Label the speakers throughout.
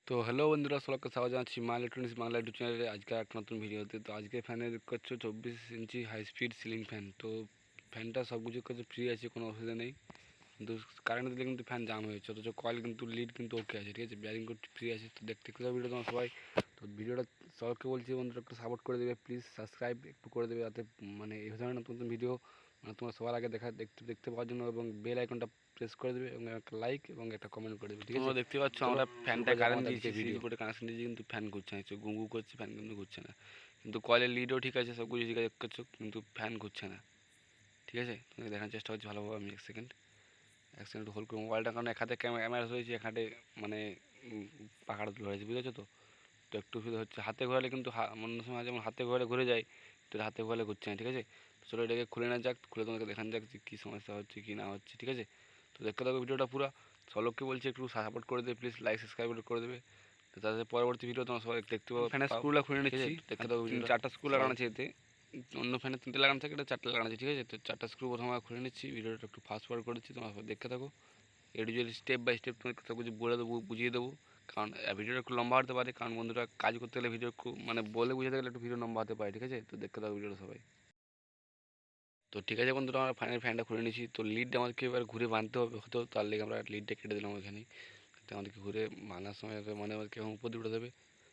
Speaker 1: তো হ্যালো বন্ধুরা, সবাইকে স্বাগত জানাচ্ছি মা ইলেকট্রনিক্স বাংলা ইউটিউব চ্যানেলে আজকে এক নতুন ভিডিওতে। তো আজকে ফ্যানে দেখতে পাচ্ছ 24 ইঞ্চি হাই স্পিড সিলিং ফ্যান। তো ফ্যানটা সব কিছু কাছে ফ্রি আছে, কোনো অসুবিধা নেই। কিন্তু কারেন্ট দিলে কিন্তু ফ্যান জাম হয়েছে, অথচ কয়েল কিন্তু লিড কিন্তু ওকে আছে, ঠিক আছে, ব্যারিং করতে ফ্রি আছে। তো দেখতে দেখতে ভিডিও তোমার সবাই। তো ভিডিওটা সবাইকে বলছি বন্ধুরা একটু সাপোর্ট করে দেবে, প্লিজ সাবস্ক্রাইব একটু করে দেবে, যাতে মানে এই ধরনের নতুন নতুন ভিডিও মানে তোমার সবার আগে দেখতে দেখতে পাওয়ার জন্য, এবং বেল আইকনটা প্রেস করে দেবে এবং একটা লাইক এবং একটা কমেন্ট করে দেবে, ঠিক আছে। তোমরা দেখতে পাচ্ছ আমরা ফ্যানটা কারেন্ট দিয়েছি, সিরিজ বোর্ডে কানেকশন দিয়েছি, কিন্তু ফ্যান ঘুরছে না, গুঁ গুঁ করছে, ফ্যান কিন্তু ঘুরছে না। কিন্তু কয়েলের লিডও ঠিক আছে, সব কিছু ঠিক আছে করছো, কিন্তু ফ্যান ঘুরছে না, ঠিক আছে। তোমাকে দেখার চেষ্টা করছি ভালোভাবে। আমি এক সেকেন্ড হোল্ড করবো মোবাইলটা, কারণ এক হাতে ক্যামেরা রয়েছে, এক হাতে মানে পাখাটা তুলে হয়েছে, বুঝেছো তো। তো একটু অসুবিধা হচ্ছে, হাতে ঘোরালে কিন্তু অন্য সময় যেমন হাতে ঘোরালে ঘুরে যায়, তো হাতে ঘোরালে ঘুরছে না, ঠিক আছে। তো চলো এটাকে খুলে না যাক, খুলে তোমাকে দেখান যাক যে কী সমস্যা হচ্ছে কি না হচ্ছে, ঠিক আছে। তো দেখতে থাকো ভিডিওটা পুরো। সলোককে বলছি একটু সাপোর্ট করে দেবে, প্লিজ লাইক সাবস্ক্রাইব করে দেবে, তো তাদের পরবর্তী ভিডিও তোমার সবাই দেখতে পাবো। ফ্যানের স্ক্রুগুলো খুলে নিচ্ছি, দেখতে থাকো ভিডিও। 4টা স্ক্রু লাগানো আছে এতে, অন্য ফ্যানে 3টে লাগানো থাকে, এটা 4টে লাগানো আছে, ঠিক আছে। তো 4টা স্ক্রু প্রথমে খুলে নিচ্ছি, ভিডিওটা একটু ফাস্ট ফরওয়ার্ড করেছি, তোমার দেখতে থাকো। এডিজুয়ালি স্টেপ বাই স্টেপ তোমাকে সব কিছু বলে দেবো, বুঝিয়ে দেবো। কারণ ভিডিওটা একটু লম্বা হতে পারে, কারণ বন্ধুরা কাজ করতে গেলে ভিডিও একটু মানে বলে বুঝাতে গেলে একটু ভিডিও লম্বা হতে পারে, ঠিক আছে। তো দেখতে থাকো ভিডিওটা সবাই। তো ঠিক আছে বন্ধুরা, আমরা ফাইনাল ফ্যানটা খুলে নিয়েছি। তো লিডটা আমাদেরকে এবার ঘুরে বাঁধতে হবে, হতো তার লেগে আমরা লিডটা কেটে দিলাম ওইখানে। তো আমাদেরকে ঘুরে বাঁধার সময় মানে আমাদেরকে উপর দিয়ে উঠে দেবে,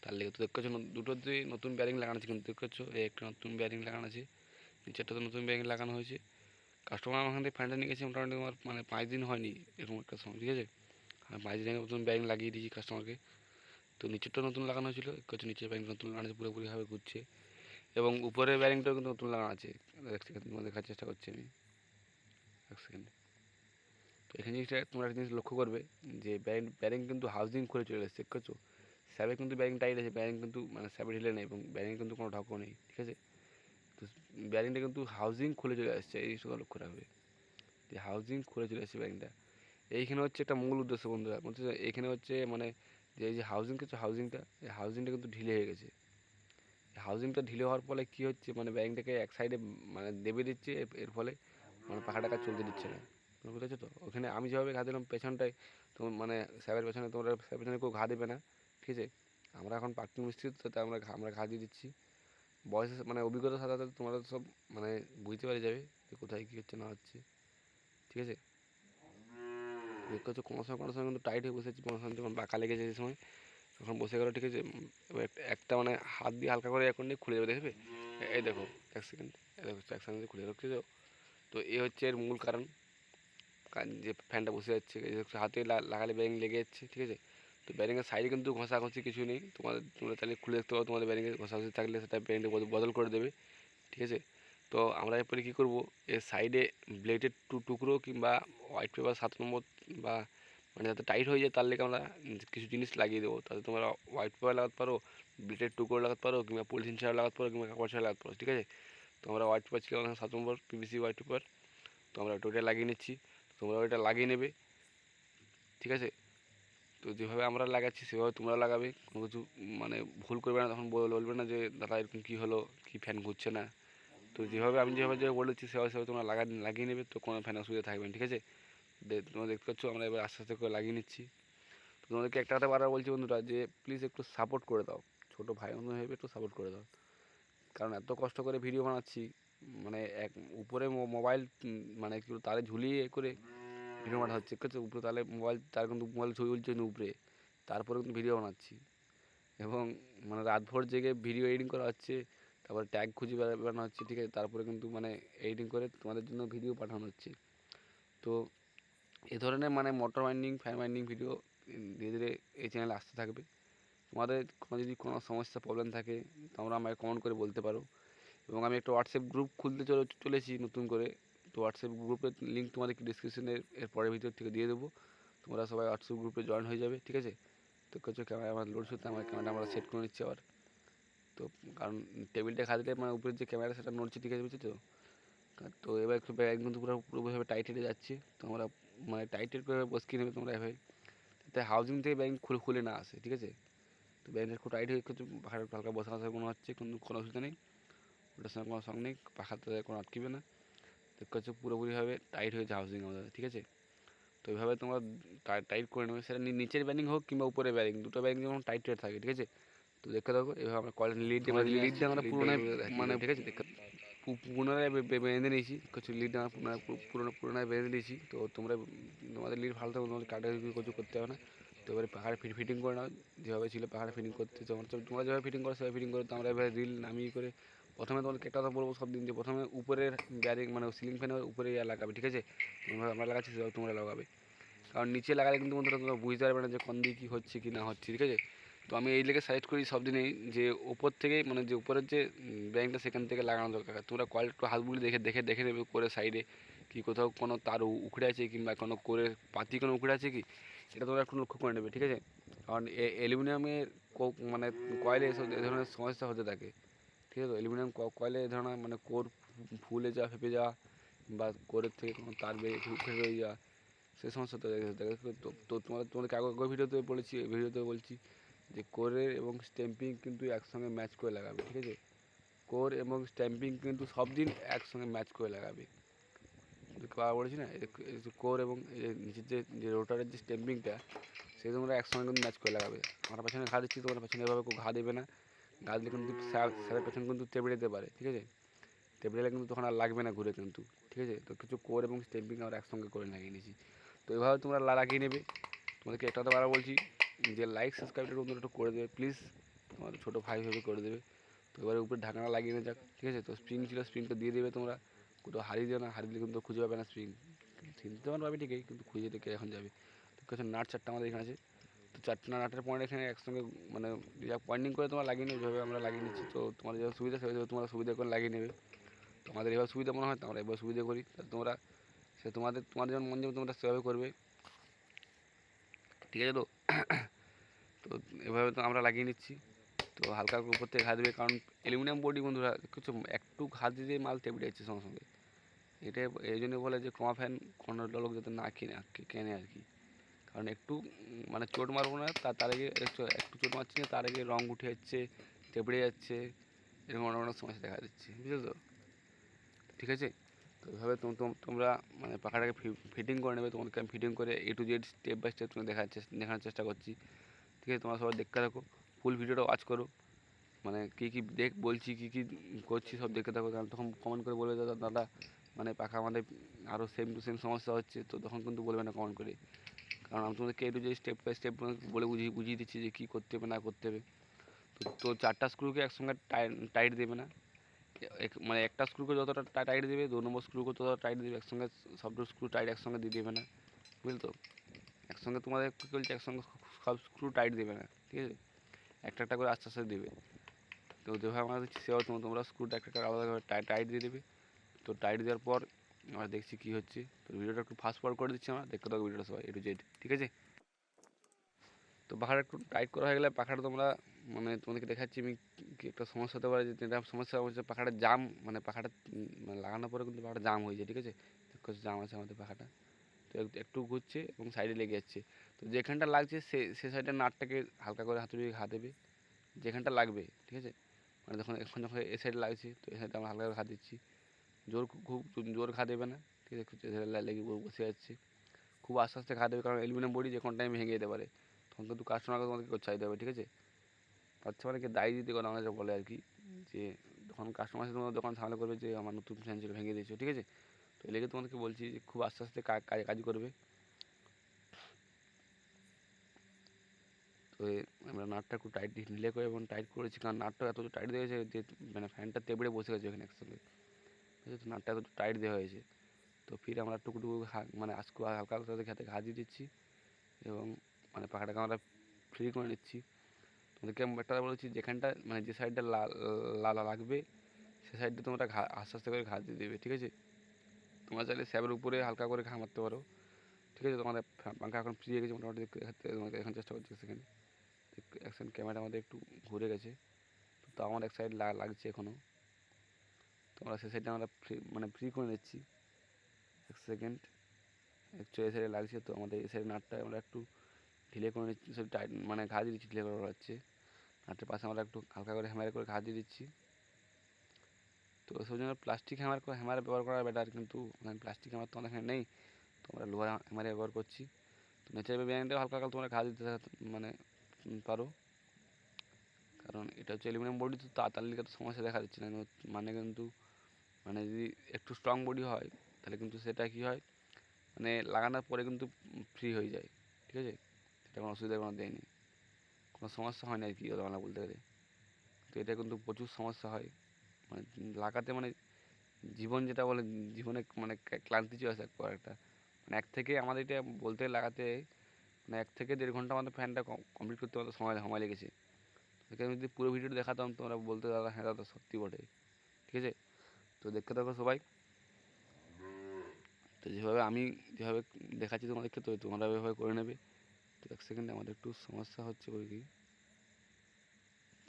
Speaker 1: তার লেগে। তো দেখতে পাচ্ছ দুটোর দিয়ে নতুন ব্যারিং লাগানো আছে, কিন্তু দেখতে পাচ্ছ এই একটা নতুন ব্যারিং লাগানো আছে, নিচেরটা তো নতুন ব্যারিং লাগানো হয়েছে। কাস্টমার আমার এখান থেকে ফ্যানটা নিয়ে গেছে মোটামুটি আমার মানে 5 দিন হয়নি এরকম একটা সময়, ঠিক আছে। আর 5 দিন আগে নতুন ব্যারিং লাগিয়ে দিয়েছি কাস্টমারকে। তো নিচেরটা নতুন লাগানো হয়েছিল, কিছু নিচের ব্যারিং নতুন লাগানো আছে, পুরোপুরিভাবে ঘুরছে। এবং উপরের ব্যারিংটাও কিন্তু নতুন লাগানো আছে, এক সেকেন্ড তোমার দেখার চেষ্টা করছি আমি, এক সেকেন্ড। তো এখানে জিনিসটা তোমরা একটা জিনিস লক্ষ্য করবে, যে ব্যারিং কিন্তু হাউজিং খুলে চলে এসেছে, চেক করছো। স্যাবে কিন্তু ব্যারিং টাইট আছে, ব্যারিং কিন্তু মানে স্যাবে ঢিলে নেই, এবং ব্যারিং কিন্তু কোনো ঢকও নেই, ঠিক আছে। তো ব্যারিংটা কিন্তু হাউজিং খুলে চলে আসছে, এই জিনিসটা লক্ষ্য রাখবে, যে হাউজিং খুলে চলে আসছে ব্যারিংটা। এইখানে হচ্ছে একটা মূল উদ্দেশ্য বন্ধুরা, বলছে যে এখানে হচ্ছে মানে যে এই যে হাউজিং কিছু হাউজিংটা, এই হাউজিংটা কিন্তু ঢিলে হয়ে গেছে। হাউজিংটা ঢিলে হওয়ার ফলে কী হচ্ছে, মানে ব্যারিংটাকে এক সাইডে মানে দেবে দিচ্ছে, এর ফলে মানে পাখাটা কাজ চলতে দিচ্ছে না, তুমি বুঝেছো তো। ওখানে আমি যেভাবে ঘা দিলাম পেছনটায়, তো মানে স্যাবের পেছনে, তোমরা স্যাবের পেছনে কেউ ঘা দেবে না, ঠিক আছে। আমরা এখন পার্কিং মিস্ত্রি, তাতে আমরা ঘা দিয়ে দিচ্ছি। বয়সের মানে অভিজ্ঞতার সাথে সাথে তোমরা সব মানে বুঝতে পারে যাবে যে কোথায় কী হচ্ছে না হচ্ছে, ঠিক আছে। দেখতে হচ্ছে কোনো সময় কিন্তু টাইট হয়ে বসেছি, কোনো সময় যখন বাঁকা লেগেছে সেই সময় তখন বসে গেলো, ঠিক আছে। এবার একটা মানে হাত দিয়ে হালকা করে এখন নিয়ে খুলে যাবে, দেখবে। এই দেখো, এক সেকেন্ড, এই দেখো এক সেকেন্ড খুলে যাবে, ঠিক আছে। তো এই হচ্ছে এর মূল কারণ, যে ফ্যানটা বসে যাচ্ছে, এই দেখছো হাতে লাগালে ব্যারিং লেগে যাচ্ছে, ঠিক আছে। তো ব্যারিংয়ের সাইডে কিন্তু ঘষাঘষি কিছু নেই, তোমরা তাহলে খুলে দেখতে পাবো, তোমাদের ব্যারিংয়ে ঘষাঘষি থাকলে সেটা ব্যারিংটা বদল করে দেবে, ঠিক আছে। তো আমরা এরপরে কী করবো, এর সাইডে ব্লেডের টুকরো কিংবা হোয়াইট পেপার 7 নম্বর, বা মানে যাতে টাইট হয়ে যায় তার লেগে আমরা কিছু জিনিস লাগিয়ে দেবো, তাতে তোমরা হোয়াইট পেপার লাগাতে পারো, ব্লেডের টুকরো লাগাতে পারো, কিংবা পলিথিন ছাড়া লাগাতে পারো, কিংবা কাপড় ছাড়া লাগাতে পারো, ঠিক আছে। তো আমরা হোয়াইট পেপার ছিল 7 নম্বর পিভিসি হোয়াইট পেপার, তো আমরা ওটা লাগিয়ে নিচ্ছি, তোমরা ওইটা লাগিয়ে নেবে, ঠিক আছে। তো যেভাবে আমরা লাগাচ্ছি সেভাবে তোমরা লাগাবে, কোনো কিছু মানে ভুল করবে না, তখন বলবে না যে দাদা এরকম কী হলো, কি ফ্যান ঘুরছে না। তো যেভাবে বলেছি সেভাবে সেভাবে তোমরা লাগিয়ে নেবে, তো কোনো ফ্যান অসুবিধা থাকবে না, ঠিক আছে। তোমরা দেখতে পাচ্ছ আমরা এবার আস্তে আস্তে করে লাগিয়ে নিচ্ছি। তো তোমাদেরকে একটা কথা বারবার বলছি বন্ধুরা, যে প্লিজ একটু সাপোর্ট করে দাও, ছোটো ভাই বন্ধু ভেবে একটু সাপোর্ট করে দাও। কারণ এত কষ্ট করে ভিডিও বানাচ্ছি, মানে এক উপরে মোবাইল মানে কি তারে ঝুলিয়ে করে ভিডিও বানা হচ্ছে, ঠিক আছে। উপরে তাহলে মোবাইল, তার কিন্তু মোবাইল ছবি তুলছে কিন্তু উপরে, তারপরে কিন্তু ভিডিও বানাচ্ছি, এবং মানে রাতভর জেগে ভিডিও এডিটিং করা হচ্ছে, তারপরে ট্যাগ খুঁজে বেড়ানো হচ্ছে, ঠিক আছে। তারপরে কিন্তু মানে এডিটিং করে তোমাদের জন্য ভিডিও পাঠানো হচ্ছে। তো এ ধরনের মানে motor binding fan binding video ধীরে ধীরে এই চ্যানেলে আসতে থাকবে। তোমাদের যদি কোনো সমস্যা প্রবলেম থাকে, তোমরা আমাকে কমেন্ট করে বলতে পারো। এবং আমি একটা হোয়াটসঅ্যাপ গ্রুপ খুলতে চলেছি নতুন করে। তো হোয়াটসঅ্যাপ গ্রুপের লিঙ্ক তোমাদেরকে ডিসক্রিপশনের এর পরের ভিতর থেকে দিয়ে দেবো, তোমরা সবাই হোয়াটসঅ্যাপ গ্রুপে জয়েন হয়ে যাবে, ঠিক আছে। তো কিছু ক্যামেরা আমার লোড হচ্ছে, আমার ক্যামেরাটা আমরা সেট করে নিচ্ছি আবার। তো কারণ টেবিলটা খাদিতে মানে উপরের যে ক্যামেরা সেটা নড়ছে, ঠিক আছে, বুঝছো তো। তো এবার একটু ব্যাগ কিন্তু পুরোপুরিভাবে টাইট হেঁটে যাচ্ছে, তো আমরা মানে টাইটের করে বসিয়ে নেবে তোমরা এভাবে, যাতে হাউজিং থেকে ব্যাগ খুলে না আসে, ঠিক আছে। তো ব্যাগটা খুব টাইট হয়ে কিছু হালকা বসানো মনে হচ্ছে, কিন্তু কোনো অসুবিধা নেই, ওটার সঙ্গে কোনো সঙ্গ নেই, পাখাতে কোনো আটকিবে না। দেখতে হচ্ছে পুরোপুরিভাবে টাইট হয়েছে হাউজিং আমাদের, ঠিক আছে। তো এইভাবে তোমরা টাইট করে নেবে, সেটা নিচের ব্যারিং হোক কিংবা উপরের ব্যারিং, দুটো ব্যারিং যেমন টাইট থাকে, ঠিক আছে। তো দেখতে থাকো এইভাবে আমরা কয়েল লিডটা আমরা পুরোনো মানে ঠিক আছে পুনরায় বেঁধে নিয়েছি, কিছু লিড আমরা পুনরায় বেঁধে দিয়েছি। তো তোমাদের লিড ভালো থাকবে, তোমাদের কাটে কিছু করতে হবে না। তো এবারে পাখাড়ে ফিটিং করে নাও, যেভাবে ছিল পাখাড়ে ফিটিং করতে তোমরা যেভাবে ফিটিং করো সেভাবে ফিটিং করো। তো আমরা এভাবে রিল নামিয়ে করে প্রথমে তোমাদেরকে একটা কথা বলবো সব দিন, যে প্রথমে উপরের ব্যারিং মানে সিলিং ফ্যানের উপরে লাগাবে, ঠিক আছে। আমরা লাগাচ্ছি সেভাবে তোমরা লাগাবে, কারণ নিচে লাগালে কিন্তু বন্ধুরা তোমরা বুঝতে পারবে না যে কোন দিকে কী হচ্ছে কি না হচ্ছে, ঠিক আছে। তো আমি এই লেগে সাজেস্ট করি সব দিনেই যে ওপর থেকে মানে যে উপরের যে ব্যারিংটা সেখান থেকে লাগানো দরকার। তোমরা কয়েল একটু হাত বুলিয়ে দেখে নেবে করে সাইডে কি কোথাও কোনো তার উখড়ে আছে কিংবা কোনো করে পাতি কোনো উখড়ে আছে কি, এটা তোমরা একটু লক্ষ্য করে নেবে, ঠিক আছে। কারণ অ্যালুমিনিয়ামের মানে কয়েলে এসব এ ধরনের সমস্যা হতে থাকে, ঠিক আছে। অ্যালুমিনিয়াম কয়েলে এ ধরনের মানে কোর ফুলে যাওয়া, ফেপে যাওয়া বা কোরের থেকে কোনো তার উখড়ে রয়ে যাওয়া, সেই সমস্যা তো তো তোমাদেরকে আগের ভিডিওতে বলেছি, এই ভিডিওতে বলছি যে কোরের এবং স্ট্যাম্পিং কিন্তু একসঙ্গে ম্যাচ করে লাগাবে, ঠিক আছে। কোর এবং স্ট্যাম্পিং কিন্তু সব দিন একসঙ্গে ম্যাচ করে লাগাবে, বলেছি না। কোর এবং নিচের যে রোটারের যে স্ট্যাম্পিংটা, সেই তোমরা একসঙ্গে কিন্তু ম্যাচ করে লাগাবে। আমরা পেছনে ঘা দিচ্ছি, তোমরা পেছনে এভাবে ঘা দেবে না, ঘা দিলে কিন্তু স্যারের পেছনে কিন্তু চেপে যেতে পারে, ঠিক আছে। চেপে দিলে কিন্তু তখন আর লাগবে না ঘুরে কিন্তু, ঠিক আছে। তো কিছু কোর এবং স্ট্যাম্পিং আমরা একসঙ্গে করে লাগিয়ে নিয়েছি। তো এভাবে তোমরা লাগিয়ে নেবে। তোমাদেরকে একটা কথা বারবার বলছি যে লাইক সাবস্ক্রাইবটা তোমরা একটু করে দেবে প্লিজ, তোমাদের ছোটো ভাই ভেবে করে দেবে। তো এবারে উপরে ঢাকনা লাগিয়ে নিয়ে যাক, ঠিক আছে। তো স্প্রিং ছিল, স্প্রিংটা দিয়ে দেবে তোমরা, কোথাও হারিয়ে দেবে না, হারিয়ে দিলে কিন্তু খুঁজে পাবে না স্প্রিং, চিনতে পারবে ঠিকই কিন্তু খুঁজে দেখে এখন যাবে। তো কিছু নাট চারটা আমাদের এখানে আছে, তো চারটা নাটের পয়েন্ট এখানে একসঙ্গে মানে পয়েন্টিং করে তোমরা লাগিয়ে নেবে, যেভাবে আমরা লাগিয়ে নিচ্ছি। তো তোমাদের যেভাবে সুবিধা সেভাবে তোমরা সুবিধা করে লাগিয়ে নেবে। তোমাদের এবার সুবিধা মনে হয় তো আমরা এবার সুবিধা করি, তোমরা তোমাদের যেমন মন যাবে তোমরা সেভাবে করবে, ঠিক আছে। তো তো এভাবে তো আমরা লাগিয়ে নিচ্ছি। তো হালকা উপর থেকে ঘা দেবে, কারণ অ্যালুমিনিয়াম বডি বন্ধুরা কিছু একটু ঘা দিয়ে মাল তেপড়ে যাচ্ছে সঙ্গে সঙ্গে। এটা এই জন্য বলে যে ক্রোমা ফ্যান কোনো লোক যাতে না কেনে আর কি। কারণ একটু মানে চোট মারবো না, তার আগে একটু চোট মারছি না, তার আগে রং উঠে যাচ্ছে, তেপড়ে যাচ্ছে, এরকম অনেক অনেক সমস্যা দেখা যাচ্ছে, বুঝলে তো, ঠিক আছে। তো এভাবে তোমরা মানে পাখাটাকে ফিটিং করে নেবে। তোমাদেরকে আমি ফিটিং করে A to Z step by step তুমি দেখানোর চেষ্টা করছি, ঠিক আছে। তোমরা সবাই দেখতে থাকো, ফুল ভিডিওটা ওয়াচ করো, মানে কী কী বলছি, কী কী করছি সব দেখতে থাকো। কারণ তখন কমেন্ট করে বলবে দাদা মানে পাখা আমাদের আরও সেম টু সেম সমস্যা হচ্ছে, তো তখন কিন্তু বলবে না কমেন্ট করে। কারণ আমি তোমাদেরকে A to Z step by step বলে বুঝিয়ে দিচ্ছি যে কী করতে হবে না করতে হবে। তো চারটা স্ক্রুকে একসঙ্গে টাইট দেবে না, মানে একটা স্ক্রুকে যতটা টাইট দেবে 2 নম্বর স্ক্রুকে ততটা টাইট দেবে, একসঙ্গে সবটা স্ক্রু টাইট একসঙ্গে দিয়ে দেবে না, বুঝলে তো। একসঙ্গে তোমাদের কী বলছে, একসঙ্গে সব স্ক্রু টাইট দেবে না, ঠিক আছে। একটা একটা করে আস্তে আস্তে দেবে। তো যেভাবে আমরা দিচ্ছি সেভাবে তোমরা স্ক্রুটা একটা আলাদাভাবে টাইট দিয়ে দেবে। তো টাইট দেওয়ার পর আমরা দেখছি কী হচ্ছে। তো ভিডিওটা একটু ফাস্ট ফরওয়ার্ড করে দিচ্ছি, আমরা দেখতে থাকো ভিডিওটা সবাই A to Z, ঠিক আছে। তো পাখাটা একটু টাইট করা হয়ে গেলে পাখাটা তোমরা মানে তোমাদেরকে দেখাচ্ছি আমি কি একটা সমস্যা হতে পারে, যেটা সমস্যা হচ্ছে পাখাটা জাম, মানে পাখাটা মানে লাগানোর পরে কিন্তু পাখাটা জাম হয়ে যায়, ঠিক আছে। জাম আছে আমাদের পাখাটা, তো একটু ঘুরছে এবং সাইডে লেগে যাচ্ছে। তো যেখানটা লাগছে সে সাইডের নাটটাকে হালকা করে হাতুড়ি ঘা দেবে, যেখানটা লাগবে, ঠিক আছে। মানে যখন এ সাইডে লাগছে তো এই সাইডে আমরা হালকা করে ঘা দিচ্ছি, খুব জোর ঘা দেবে না, ঠিক আছে। লেগে বসে যাচ্ছে, খুব আস্তে আস্তে ঘা দেবে, কারণ অ্যালুমিনিয়াম বডি যে কোনো টাইম ভেঙে যেতে পারে, তখন কিন্তু কাস্টমারকে তোমাদেরকে চাইতে হবে, ঠিক আছে। আচ্ছা অনেকে দায়ী দিতে কথা আমাদের বলে আর কি, যে যখন কাস্টমার এসে তোমার দোকান সামনে করবে যে আমার নতুন ফ্যান ছিল ভেঙে দিয়েছো, ঠিক আছে। তো এই লেগে তোমাদেরকে বলছি যে খুব আস্তে আস্তে কাজ করবে। তো আমরা নাটটা একটু টাইট ঢিলে করে এবং টাইট করেছি, কারণ নাটটা এত টাইট দেওয়া হয়েছে যে মানে ফ্যানটা তেবড়ে বসে গেছে ওখানে একসঙ্গে, ঠিক আছে। তো নাটটা এত টাইট দেওয়া হয়েছে। তো ফির আমরা টুকু মানে আজকে হালকা হালকা হাতে ঘা দিয়ে দিচ্ছি এবং মানে পাখাটাকে আমরা ফ্রি করে নিচ্ছি। তোমাদেরকে আমি একটা বলেছি, যেখানটা মানে যে সাইডটা লাগবে সে সাইডটা তোমরা আস্তে আস্তে করে ঘা দিয়ে দেবে, ঠিক আছে। তোমরা চাইলে স্যাবের উপরে হালকা করে ঘা মারতে পারো, ঠিক আছে। তোমাদের পাখা এখন ফ্রি হয়ে গেছে মোটামুটি, তোমাকে এখন চেষ্টা করছি সেখানে এক সেকেন্ড, ক্যামেরা আমাদের একটু ঘুরে গেছে, তো আমার এক সাইড লাগছে এখনও। তোমরা সে সাইডটা আমরা মানে ফ্রি করে নিচ্ছি, এক সেকেন্ড। একটু এই সাইডে লাগছে, তো আমাদের এই সাইডে নাটটা আমরা একটু ঢিলে করে নিচ্ছি, সব টাইট মানে ঘা দিয়ে দিচ্ছি, ঢিলে করা হচ্ছে। নাটের পাশে আমরা একটু হালকা করে হ্যামার করে ঘা দিয়ে দিচ্ছি। তো সেই জন্য প্লাস্টিক হ্যামার ব্যবহার করা বেটার, কিন্তু প্লাস্টিক হ্যামার তো আমাদের এখানে নেই। তো তোমরা লোহার হ্যামারে ব্যবহার করছি। তো নেচার বেয়ারিংটাও হালকা হালকা তোমরা ঘা দিতে মানে পারো, কারণ এটা হচ্ছে অ্যালুমিনিয়াম বডি, তো তাড়াতাড়ি তো সমস্যা দেখা দিচ্ছে না। মানে কিন্তু মানে যদি একটু স্ট্রং বডি হয় তাহলে কিন্তু সেটা কী হয়, মানে লাগানোর পরে কিন্তু ফ্রি হয়ে যায়, ঠিক আছে। সেটা কোনো অসুবিধা কোনো দেয়নি, কোনো সমস্যা হয় না আর কি বাংলা বলতে গেলে। তো এটা কিন্তু প্রচুর সমস্যা হয়, মানে লাগাতে মানে জীবন যেটা বলে, জীবনে মানে ক্লান্তি চলে আসে একবার একটা, মানে এক থেকে আমাদের এটা বলতে লাগাতে মানে 1 থেকে 1.5 ঘন্টা আমাদের ফ্যানটা কমপ্লিট করতে আমাদের সময় সময় লেগেছে। এখানে আমি যদি পুরো ভিডিওটা দেখাতাম তোমরা বলতে দাদা হ্যাঁ দাদা সত্যি বটে, ঠিক আছে। তো দেখতে থাকো সবাই। তো যেভাবে আমি যেভাবে দেখাচ্ছি তোমাদেরকে, তো তোমরা এভাবে করে নেবে। তো 1 সেকেন্ডে আমাদের একটু সমস্যা হচ্ছে বই কি,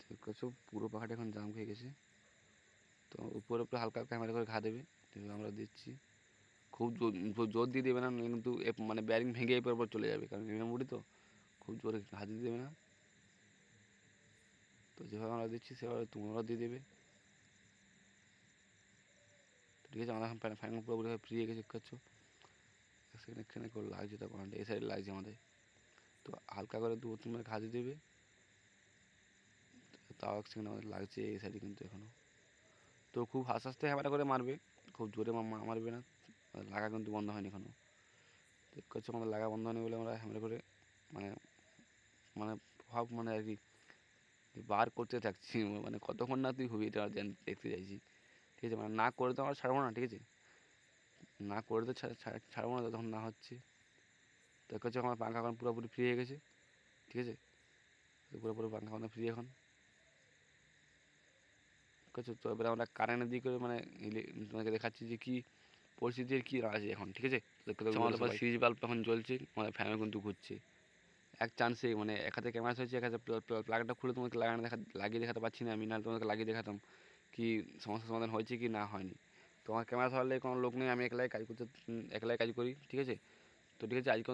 Speaker 1: দেখছো পুরো পাখাটা এখন জাম খেয়ে গেছে। তো উপরে উপরে হালকা ক্যামেরা করে ঘা দেবে, যেভাবে আমরা দিচ্ছি। খুব জোর দিয়ে দেবে না, নাহলে কিন্তু মানে ব্যারিং ভেঙে এরপর পর চলে যাবে, কারণ মেমোরি তো খুব জোরে ঘা দিয়ে দেবে না। তো যেভাবে আমরা দিচ্ছি সেভাবে তোমরা দিয়ে দেবে, ঠিক আছে। আমাদের এখন ফাইনাল পুরোপুরি ফ্রি হয়ে গেছে, করছো। 1 সেকেন্ড এখানে করে লাগছে, তখন এই সাইডে লাগছে আমাদের। তো হালকা করে 2-3 বার ঘা দিয়ে দেবে, তাও 1 সেকেন্ড আমাদের লাগছে এই সাইডে কিন্তু এখনও। তো খুব আস্তে আস্তে হ্যামাটা করে মারবে, খুব জোরে মারবে না। লাগা কিন্তু বন্ধ হয়নি এখনও, ঠিক করছো। আমাদের লাগা বন্ধ হয়নি বলে আমরা হ্যামাটা করে মানে মানে ভাব মানে আর কি বার করতে থাকছি, মানে কতক্ষণ না তুই হবি এটা দেখতে চাইছি, ঠিক আছে। মানে না করে তো আমরা ছাড়বো না, ঠিক আছে। না করে তো ছাড়বো না যতক্ষণ না হচ্ছে। তো হচ্ছে আমার পাঙ্খা এখন পুরোপুরি ফ্রি হয়ে গেছে, ঠিক আছে। পুরোপুরি পাঙ্খা আমাদের ফ্রি এখন, ঠিক আছে। তো এবারে আমরা কারেন্টের দিকে মানে তোমাকে দেখাচ্ছি যে কী পরিস্থিতির কী আছে এখন, ঠিক আছে। আমাদের পাশে সিরিজ বাল্ব এখন জ্বলছে, আমাদের ফ্যানও কিন্তু ঘুরছে এক চান্সে। মানে এক হাতে ক্যামেরা হয়েছে, এক হাতে প্লাগটা খুলে তোমাকে লাগিয়ে দেখাতে পারছি না আমি, নাহলে তোমাকে লাগিয়ে দেখাতাম কি সমস্যার সমাধান হয়েছে কি না হয়নি। তো আমার ক্যামেরা ধরালে কোনো লোক নেই, আমি একলাই কাজ করতে একলাই কাজ করি, ঠিক আছে। তো ঠিক আছে, আজকে